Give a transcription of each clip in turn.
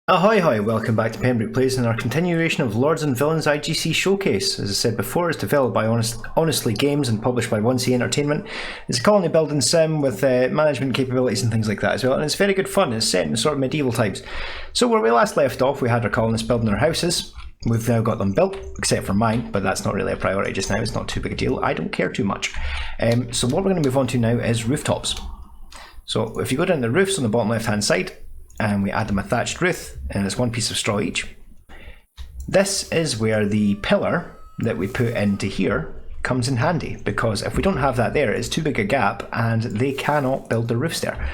Ahoy hoy, welcome back to Penbrook Plays and our continuation of Lords and Villains IGC Showcase. As I said before, it's developed by Honestly Games and published by 1C Entertainment. It's a colony building sim with management capabilities and things like that as well, and it's very good fun. It's set in sort of medieval times. So where we last left off, we had our colonists building their houses. We've now got them built, except for mine, but that's not really a priority just now. It's not too big a deal. I don't care too much. So what we're going to move on to now is rooftops. So if you go down the roofs on the bottom left hand side, and we add them a thatched roof, and it's one piece of straw each. This is where the pillar that we put into here comes in handy, because if we don't have that there, it's too big a gap and they cannot build their roofs there.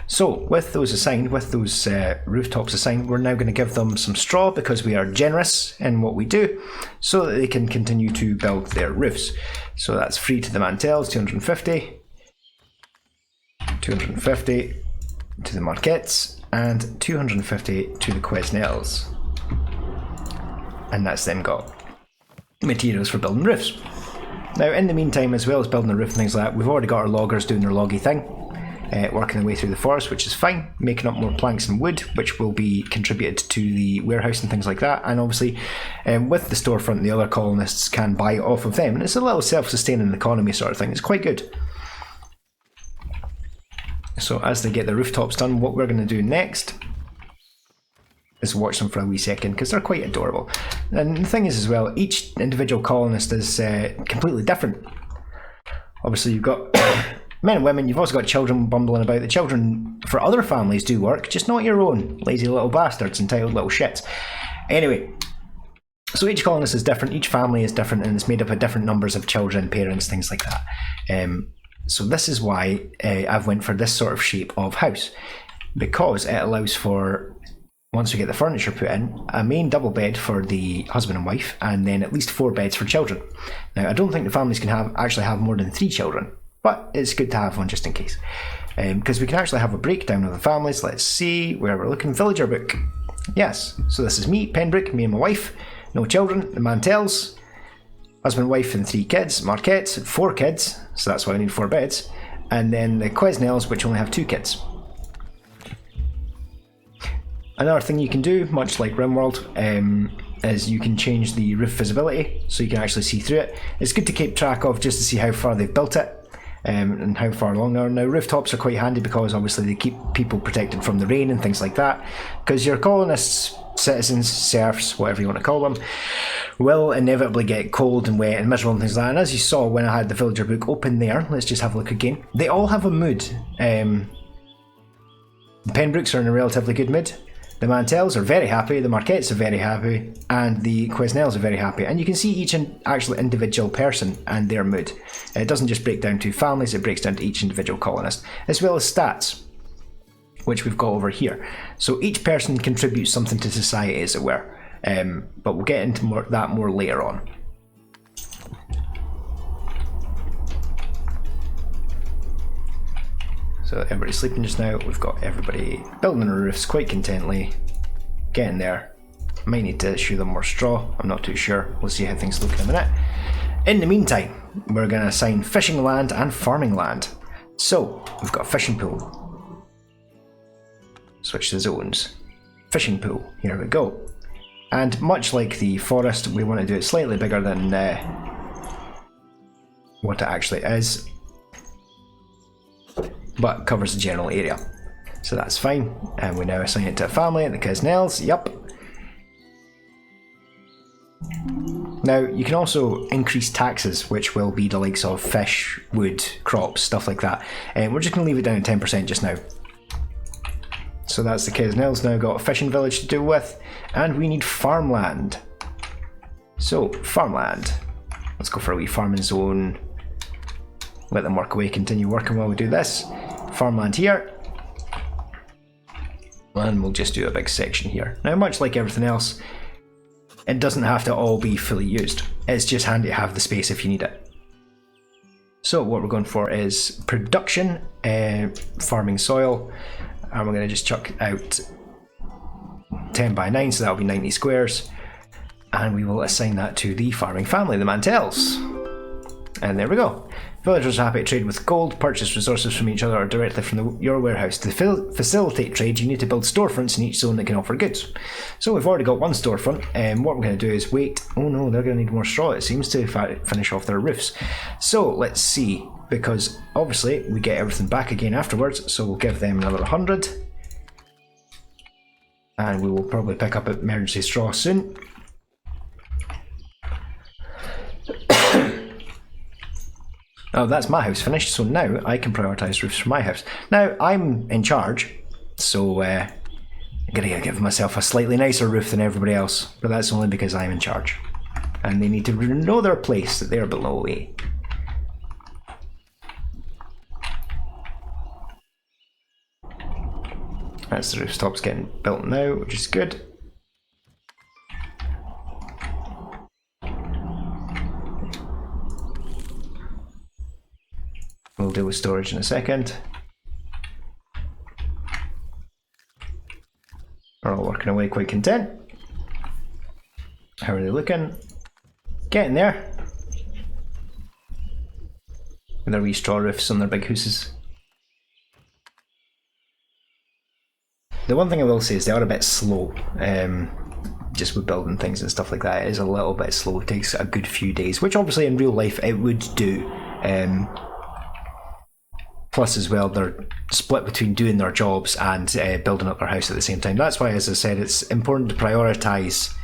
So with those assigned, with those rooftops assigned, we're now going to give them some straw because we are generous in what we do, so that they can continue to build their roofs. So that's free to the mantels, 250, 250 to the marquettes, and 250 to the Quesnels. And that's then got materials for building roofs. Now in the meantime, as well as building a roof and things like that, we've already got our loggers doing their loggy thing, working their way through the forest, which is fine, making up more planks and wood, which will be contributed to the warehouse and things like that. And obviously with the storefront, the other colonists can buy off of them, and it's a little self-sustaining economy sort of thing. It's quite good. So as they get the rooftops done, what we're going to do next is watch them for a wee second, because they're quite adorable. And the thing is as well, each individual colonist is completely different. Obviously you've got men and women, you've also got children bumbling about. The children for other families do work, just not your own, lazy little bastards, entitled little shits. Anyway, so each colonist is different, each family is different, and it's made up of different numbers of children, parents, things like that. So this is why I've went for this sort of shape of house, because it allows for, once we get the furniture put in, a main double bed for the husband and wife, and then at least 4 beds for children. Now I don't think the families can actually have more than 3 children, but it's good to have one just in case, because we can actually have a breakdown of the families. Let's see where we're looking. Villager book. Yes, so this is me, Penbrook, me and my wife, no children. The Mantels, husband, wife and 3 kids. Marquettes, 4 kids, so that's why I need 4 beds. And then the Quesnels, which only have 2 kids. Another thing you can do, much like RimWorld, is you can change the roof visibility, so you can actually see through it. It's good to keep track of, just to see how far they've built it, and how far along they are. Now rooftops are quite handy because obviously they keep people protected from the rain and things like that, because your colonists, citizens, serfs, whatever you want to call them, will inevitably get cold and wet and miserable and things like that. And as you saw when I had the villager book open there, let's just have a look again. They all have a mood. The Penbrooks are in a relatively good mood. The Mantels are very happy, the Marquettes are very happy, and the Quesnels are very happy. And you can see each actual individual person and their mood. It doesn't just break down to families, it breaks down to each individual colonist, as well as stats, which we've got over here. So each person contributes something to society, as it were. But we'll get into that more later on. So everybody's sleeping just now. We've got everybody building their roofs quite contently, getting there. Might need to issue them more straw, I'm not too sure. We'll see how things look in a minute. In the meantime, we're going to assign fishing land and farming land. So we've got a fishing pool. Switch to zones. Fishing pool, here we go. And much like the forest, we want to do it slightly bigger than what it actually is, but covers the general area. So that's fine. And we now assign it to a family, the Quesnels, yup. Now you can also increase taxes, which will be the likes of fish, wood, crops, stuff like that. And we're just going to leave it down at 10% just now. So that's the Quesnels now got a fishing village to deal with, and we need farmland. So farmland, let's go for a wee farming zone. Let them work away, continue working while we do this. Farmland here, and we'll just do a big section here. Now much like everything else, it doesn't have to all be fully used. It's just handy to have the space if you need it. So what we're going for is production, farming soil, and we're going to just chuck out 10 by 9, so that'll be 90 squares, and we will assign that to the farming family, the Mantels. And there we go. Villagers are happy to trade with gold, purchase resources from each other or directly from your warehouse. To facilitate trade, you need to build storefronts in each zone that can offer goods. So we've already got one storefront, and what we're going to do is wait. Oh no, they're going to need more straw, it seems, to finish off their roofs. So let's see, because obviously we get everything back again afterwards, so we'll give them another 100. And we will probably pick up emergency straw soon. Oh, that's my house finished, so now I can prioritise roofs for my house. Now, I'm in charge, so I'm going to give myself a slightly nicer roof than everybody else, but that's only because I'm in charge. And they need to know their place, that they're below A. That's the rooftops getting built now, which is good. We'll deal with storage in a second. We're all working away quite content. How are they looking? Getting there. With their wee straw roofs on their big houses. The one thing I will say is they are a bit slow. Just with building things and stuff like that, it is a little bit slow. It takes a good few days, which obviously in real life it would do. Plus as well, they're split between doing their jobs and building up their house at the same time. That's why, as I said, it's important to prioritise,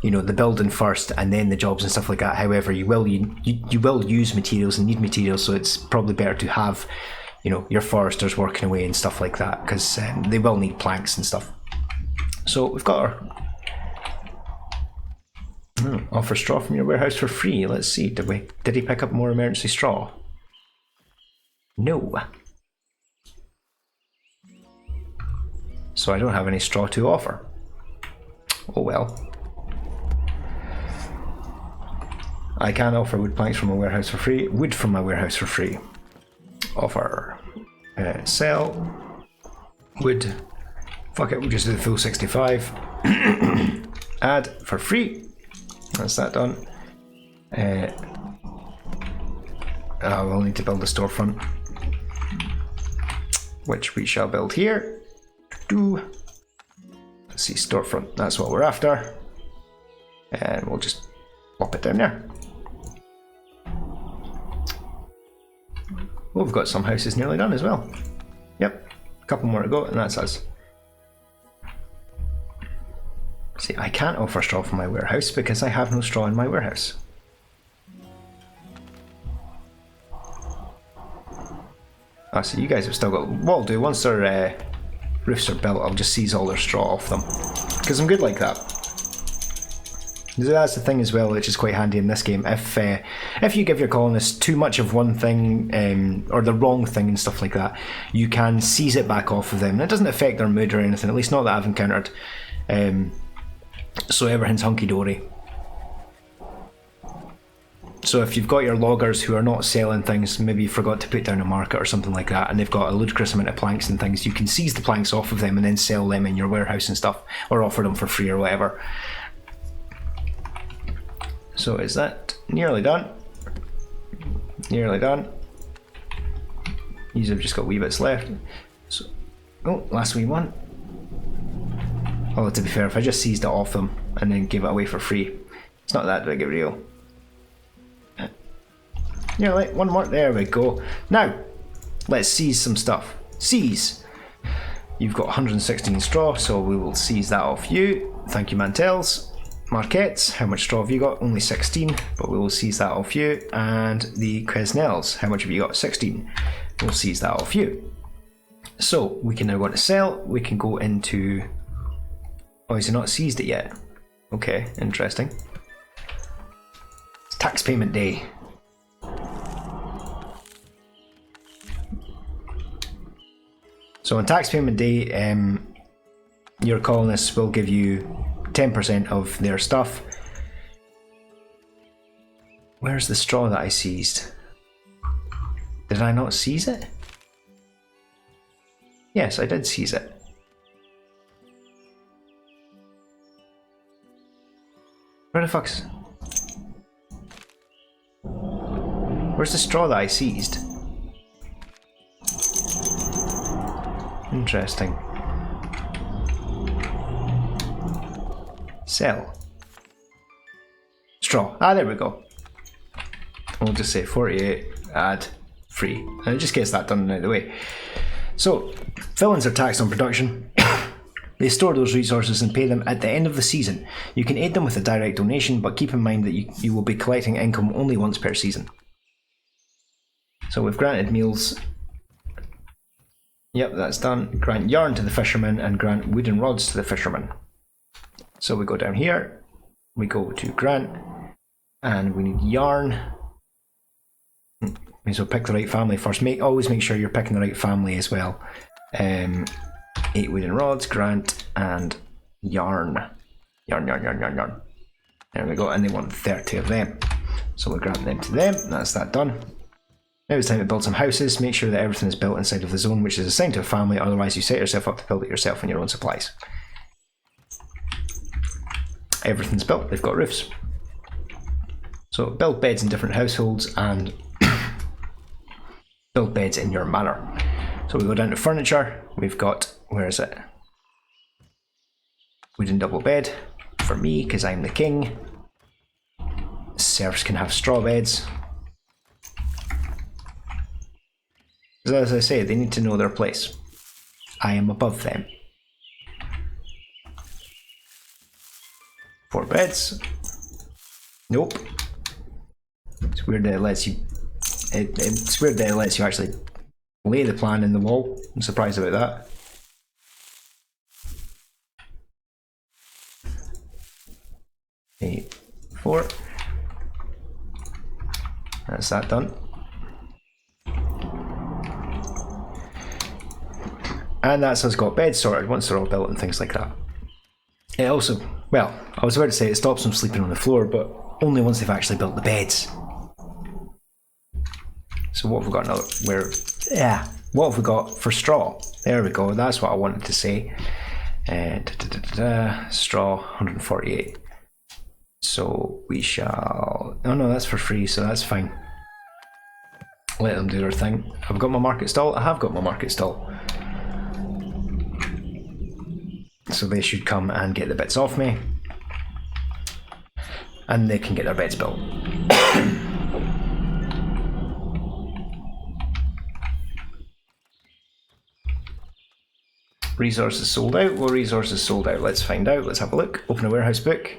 you know, the building first and then the jobs and stuff like that. However, you will use materials and need materials, so it's probably better to have, you know, your foresters working away and stuff like that, because they will need planks and stuff. So we've got our offer straw from your warehouse for free. Let's see, did he pick up more emergency straw? No. So I don't have any straw to offer. Oh well. I can offer wood planks from my warehouse for free. Wood from my warehouse for free. Offer. Sell. Wood. Fuck it, we'll just do the full 65. Add for free. That's that done. We'll need to build a storefront, which we shall build here. Let's see, storefront, that's what we're after. And we'll just plop it down there. Oh, we've got some houses nearly done as well. Yep, a couple more to go, and that's us. See, I can't offer straw from my warehouse because I have no straw in my warehouse. Ah, so you guys have still got... What I'll do, once their roofs are built, I'll just seize all their straw off them. Because I'm good like that. That's the thing as well, which is quite handy in this game. If you give your colonists too much of one thing, or the wrong thing and stuff like that, you can seize it back off of them. And it doesn't affect their mood or anything, at least not that I've encountered. So everything's hunky-dory. So if you've got your loggers who are not selling things, maybe you forgot to put down a market or something like that, and they've got a ludicrous amount of planks and things, you can seize the planks off of them and then sell them in your warehouse and stuff, or offer them for free or whatever. So is that nearly done? Nearly done. These have just got wee bits left. So, oh, last wee one. Although to be fair, if I just seized it off them and then gave it away for free, it's not that big a deal. Nearly, one more, there we go. Now, let's seize some stuff. Seize! You've got 116 straw, so we will seize that off you. Thank you, Mantels. Marquettes, how much straw have you got? Only 16, but we will seize that off you. And the Quesnels, how much have you got? 16. We'll seize that off you. So, we can now go to sell. We can go into... Oh, is he not seized it yet? Okay, interesting. It's tax payment day. So on tax payment day, your colonists will give you 10% of their stuff. Where's the straw that I seized? Did I not seize it? Yes, I did seize it. Where the fuck's... Where's the straw that I seized? Interesting. Sell. Straw. Ah, there we go. We'll just say 48, add, free. And it just gets that done out of the way. So, villains are taxed on production. They store those resources and pay them at the end of the season. You can aid them with a direct donation, but keep in mind that you will be collecting income only once per season. So we've granted meals. Yep, that's done. Grant yarn to the fisherman and grant wooden rods to the fisherman. So we go down here, we go to grant, and we need yarn. So pick the right family first. Always make sure you're picking the right family as well. 8 wooden rods, grant, and yarn. Yarn. There we go, and they want 30 of them. So we'll grant them to them, that's that done. Now it's time to build some houses. Make sure that everything is built inside of the zone which is assigned to a family, otherwise you set yourself up to build it yourself on your own supplies. Everything's built, they've got roofs. So build beds in different households and build beds in your manor. So we go down to furniture, we've got, where is it? Wooden double bed for me because I'm the king. Serfs can have straw beds. As I say, they need to know their place. I am above them. 4 beds. Nope. It's weird that it lets you. It's weird that it lets you actually lay the plan in the wall. I'm surprised about that. Eight, 4. That's that done. And that's us got beds sorted once they're all built and things like that. It also, well, I was about to say it stops them sleeping on the floor, but only once they've actually built the beds. So what have we got now? What have we got for straw? There we go, that's what I wanted to say. Straw, 148. So we shall, oh no, that's for free, so that's fine. Let them do their thing. Have I got my market stall? I have got my market stall. So they should come and get the bits off me. And they can get their beds built. Resources sold out. Well, resources sold out. Let's find out. Let's have a look. Open a warehouse book.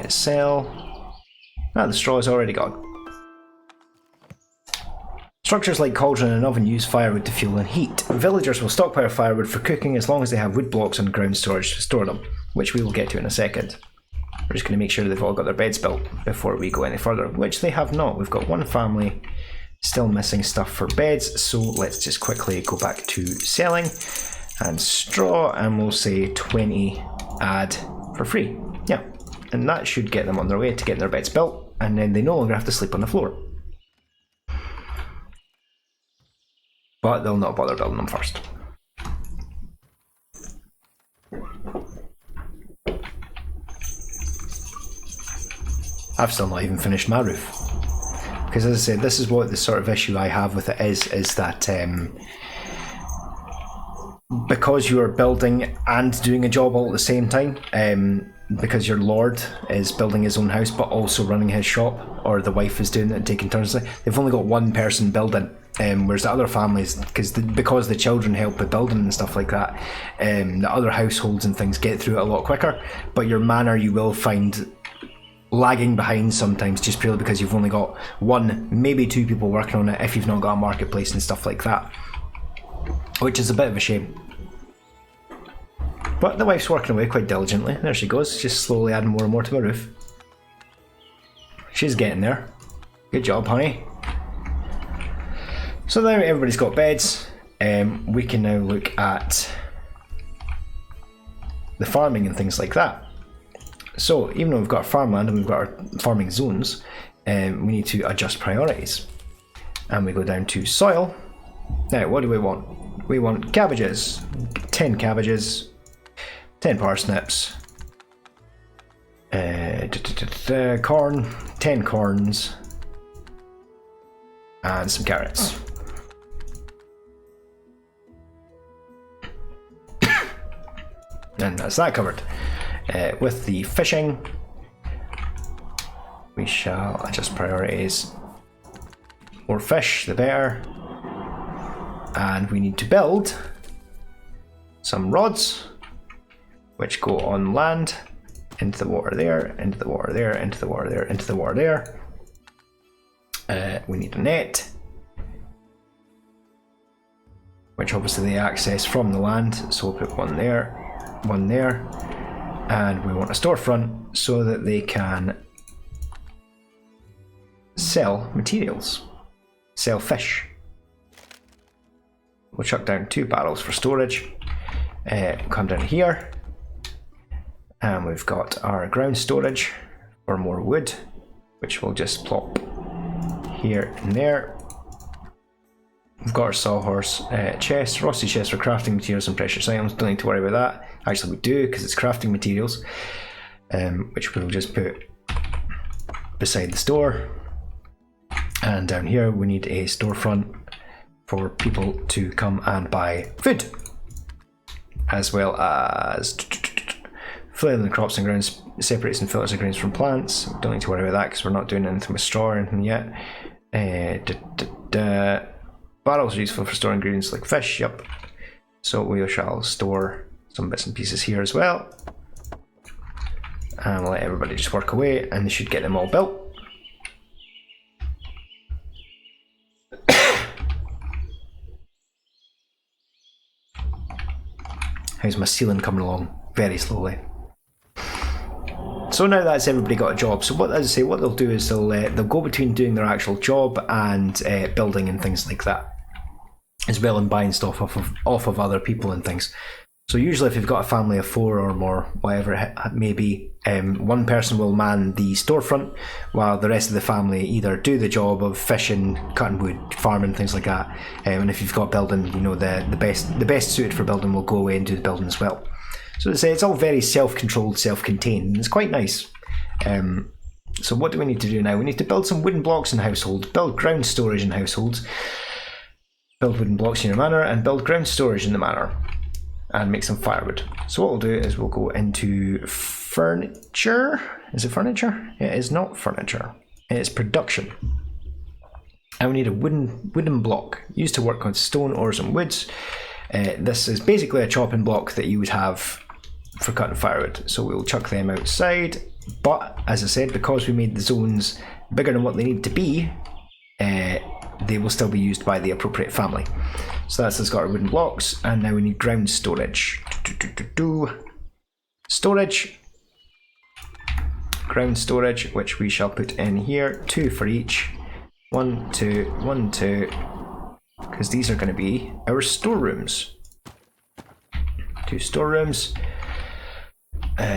Sell. Ah, the straw is already gone. Structures like cauldron and oven use firewood to fuel and heat. Villagers will stockpile firewood for cooking as long as they have wood blocks and ground storage to store them, which we will get to in a second. We're just going to make sure they've all got their beds built before we go any further, which they have not. We've got one family still missing stuff for beds, so let's just quickly go back to selling and straw, and we'll say 20 add for free. Yeah, and that should get them on their way to getting their beds built, and then they no longer have to sleep on the floor. But they'll not bother building them first. I've still not even finished my roof. Because as I said, this is what the sort of issue I have with it is that because you are building and doing a job all at the same time, because your lord is building his own house but also running his shop, or the wife is doing it and taking turns, they've only got one person building. Whereas the other families, because the children help with building and stuff like that, the other households and things get through it a lot quicker, but your manor you will find lagging behind sometimes, just purely because you've only got 1, maybe 2 people working on it if you've not got a marketplace and stuff like that, which is a bit of a shame. But the wife's working away quite diligently. There she goes, just slowly adding more and more to my roof. She's getting there. Good job, honey. So now everybody's got beds, we can now look at the farming and things like that. So even though we've got farmland and we've got our farming zones, we need to adjust priorities. And we go down to soil. Now what do we want? We want cabbages, 10 cabbages, 10 parsnips, corn, 10 corns, and some carrots. And that's that covered. With the fishing, we shall adjust priorities. More fish, the better. And we need to build some rods, which go on land, into the water there, into the water there, into the water there, into the water there. We need a net, which obviously they access from the land, so we'll put one there, and we want a storefront so that they can sell materials, sell fish. We'll chuck down 2 barrels for storage. Come down here, and we've got our ground storage for more wood, which we'll just plop here and there. We've got our sawhorse chest, rusty chest for crafting materials and precious items. Don't need to worry about that. Actually, we do, because it's crafting materials, which we'll just put beside the store. And down here, we need a storefront for people to come and buy food, as well as flailing the crops and grounds, separates and filters the grains from plants. Don't need to worry about that because we're not doing anything with straw or anything yet. Barrels are useful for storing ingredients like fish, yep. So we shall store some bits and pieces here as well. And we'll let everybody just work away, and they should get them all built. How's my ceiling coming along? Very slowly. So now that's everybody got a job. So what, as I say, what they'll do is they'll go between doing their actual job and building and things like that, as well, and buying stuff off of other people and things. So usually if you've got a family of 4 or more, whatever it may be, one person will man the storefront while the rest of the family either do the job of fishing, cutting wood, farming, things like that. And if you've got building, you know, the best suited for building will go away and do the building as well. So to say, it's all very self-controlled, self-contained, and it's quite nice. So what do we need to do now? We need to build some wooden blocks in households, build ground storage in households, build wooden blocks in your manor, and build ground storage in the manor, and make some firewood. So what we'll do is we'll go into furniture. Is it furniture? It is not furniture. It's production. And we need a wooden block used to work on stone, ores and woods. This is basically a chopping block that you would have for cutting firewood. So we'll chuck them outside. But as I said, because we made the zones bigger than what they need to be, they will still be used by the appropriate family. So that's got our wooden blocks, and now we need ground storage. Storage. Ground storage, which we shall put in here, 2 for each. 1, 2, 1, 2. Because these are going to be our storerooms. 2 storerooms.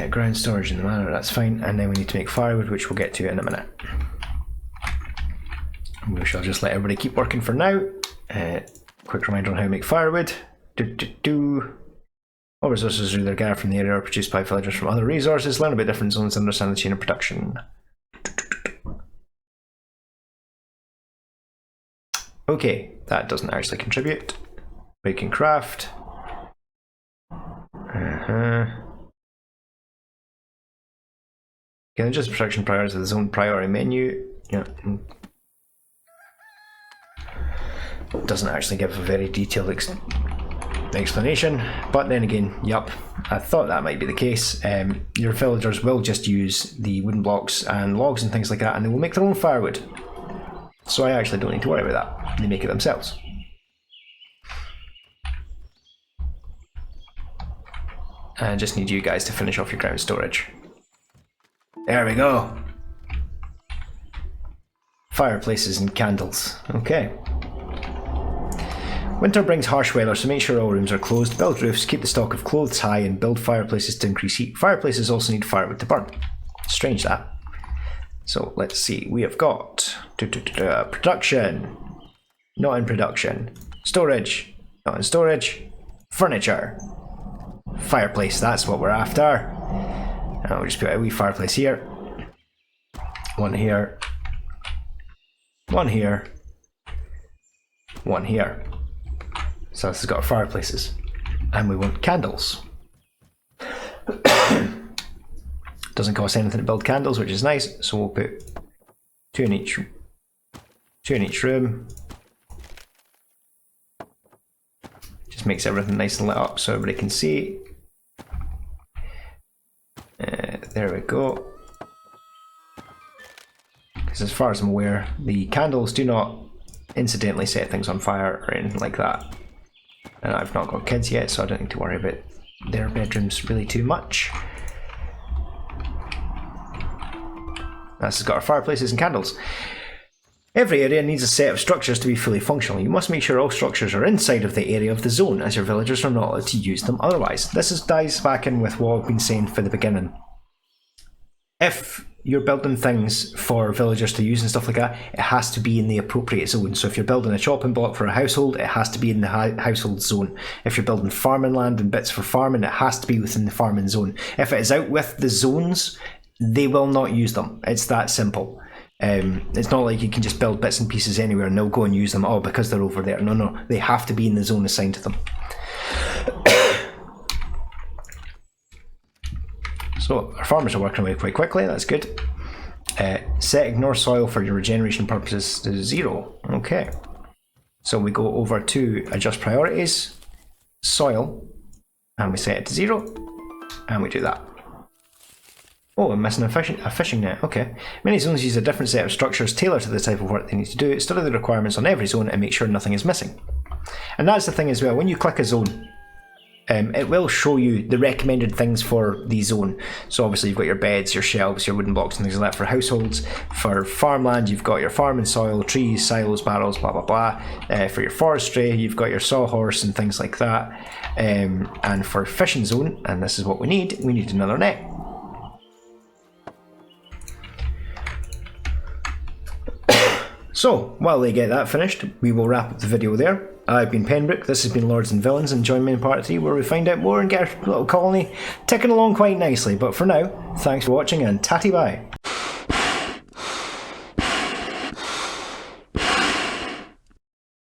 Ground storage in the manor, that's fine. And then we need to make firewood, which we'll get to in a minute. We shall just let everybody keep working for now. Quick reminder on how to make firewood. All resources are either gathered from the area or produced by villagers from other resources. Learn about different zones and understand the chain of production. Okay, that doesn't actually contribute. We can craft. Can adjust production priorities of the zone priority menu. Yeah. Doesn't actually give a very detailed explanation, but then again, yup, I thought that might be the case. Your villagers will just use the wooden blocks and logs and things like that, and they will make their own firewood. So I actually don't need to worry about that. They make it themselves. I just need you guys to finish off your ground storage. There we go. Fireplaces and candles. Okay. Winter brings harsh weather, so make sure all rooms are closed, build roofs, keep the stock of clothes high, and build fireplaces to increase heat. Fireplaces also need firewood to burn. Strange that. So let's see, we have got production, not in production, storage, not in storage, furniture, fireplace, that's what we're after. And we'll just put a wee fireplace here, one here, one here. So this has got our fireplaces. And we want candles. Doesn't cost anything to build candles, which is nice, so we'll put two in each room. Just makes everything nice and lit up so everybody can see. There we go. Because as far as I'm aware, the candles do not incidentally set things on fire or anything like that. And I've not got kids yet, so I don't need to worry about their bedrooms really too much. This has got our fireplaces and candles. Every area needs a set of structures to be fully functional. You must make sure all structures are inside of the area of the zone, as your villagers are not allowed to use them otherwise. This dives back in with what I've been saying for the beginning. If you're building things for villagers to use and stuff like that, it has to be in the appropriate zone. So if you're building a chopping block for a household, it has to be in the household zone. If you're building farming land and bits for farming, it has to be within the farming zone. If it is out with the zones, they will not use them. It's that simple. It's not like you can just build bits and pieces anywhere and they'll go and use them, oh, because they're over there. No, they have to be in the zone assigned to them. So our farmers are working away quite quickly, that's good. Set ignore soil for your regeneration purposes to 0. Okay. So we go over to adjust priorities, soil, and we set it to 0, and we do that. Oh, I'm missing a fishing net, okay. Many zones use a different set of structures tailored to the type of work they need to do. Study the requirements on every zone and make sure nothing is missing. And that's the thing as well, when you click a zone, it will show you the recommended things for the zone. So obviously you've got your beds, your shelves, your wooden blocks and things like that for households. For farmland, you've got your farming soil, trees, silos, barrels, blah blah blah. For your forestry, you've got your sawhorse and things like that. And for fishing zone, and this is what we need another net. So, while they get that finished, we will wrap up the video there. I've been Penbrook, this has been Lords and Villains, and join me in part 3 where we find out more and get our little colony ticking along quite nicely. But for now, thanks for watching and tatty bye.